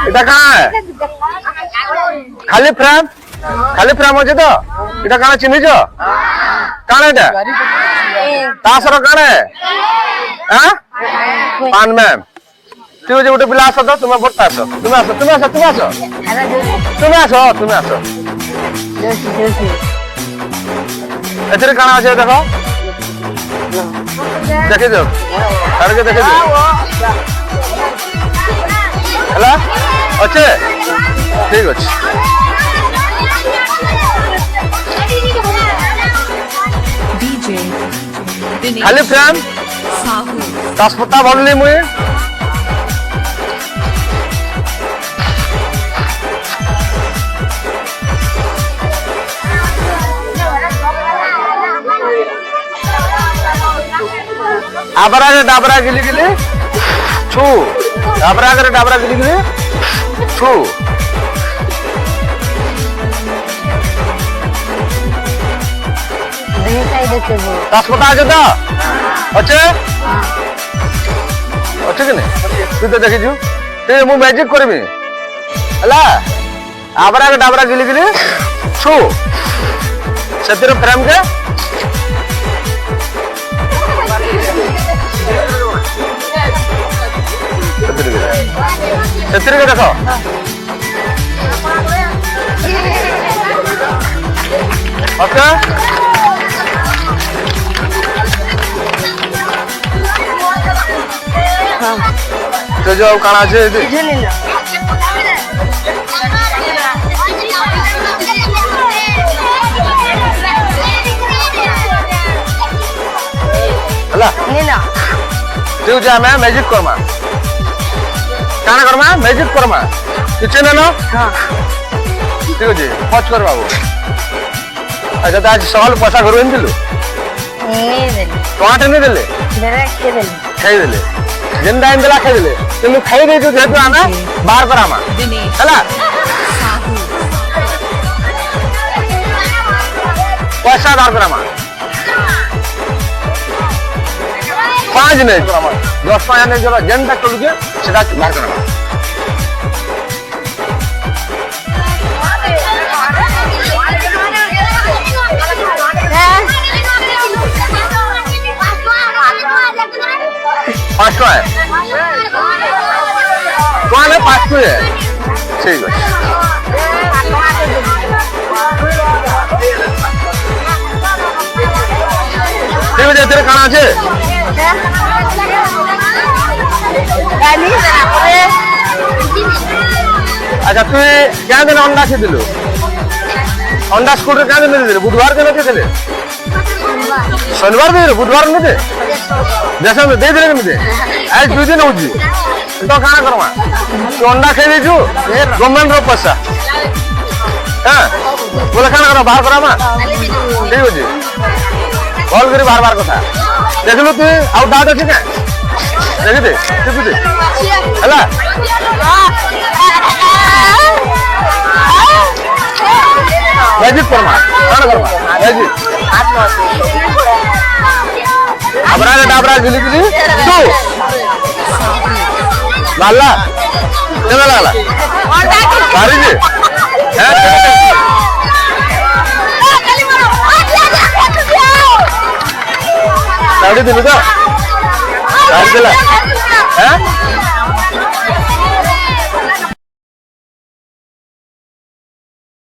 এটা কাଣା খালি ফ্রেম আছে তো এটা কাଣା চিনিছ কাଣା এটা তাসর কাଣା হ্যাঁ পান ম্যাম ঠিক আছে গোটে পিলা আস তো তুমি বড়টা আস তুমি আস এতে কাଣା আছে দেখো দেখে যাও তারকে দেখে যাও হ্যালো আছে ঠিক আছে খালি ফ্রেম দাসপতা ভাবলি মুই আবরা ডাবরা গিলি ছু ডাবরা গিলি ছু দাসপতা আছে তো আছে আছে কি না তুই তো দেখিছু তুই মু ম্যাজিক করবি হলা আবরা ডাবরা গিলি ছু সেতির ফ্রেম কে সেতির কে দেখো ওকে তো যাও কানা আছে হলা তুই যা আমি ম্যাজিক করমা কানা করমা ম্যাজিক করমা কিছু না ঠিক আছে পচ কর বাবু আচ্ছা তো আজ সকালে পয়সা ঘর এনছিলু টমাটো নেই দেলে খাইদেলে যেটা আইন দেলা খাইদেলে কিন্তু খাই ଦେଇଛୁ যেহেতু ଆମେ ବାହାର କରାମା ହେଲା পয়সা ବାହାର କରାମା 5 নেই କରାମା 10 ଟଙ୍କା ନେଇ ଜରା ଯେନ୍ଟା କଲୁକେ ସେଟା ବାହାର କରାମା पाँच टका है 5 है ठीक है ठीक है तेरे खाना আছে अच्छा तुई क्या दिन अंडा से दिलु अंडा स्कूटर क्या दिन दिले बुधवार दिन दिले शनिवार दे बुधवार नहीं दे जैसे दे दे मुझे आज 2 दिन होजी तो खाना करमा तो अंडा खाई देछु गवर्नमेंट रो पैसा हां बोले खाना करा बाहर करा मा ठीक होजी कॉल करी बार बार कथा देखलु तू आउ डाउट अछि ना देख दे ठीक दे हला मैजिक करमा खाना करमा मैजिक अबरा डाबरा गिली तू लाला चला लाला मारी जी हैं साड़ी दिलु तो साड़ी दिला हैं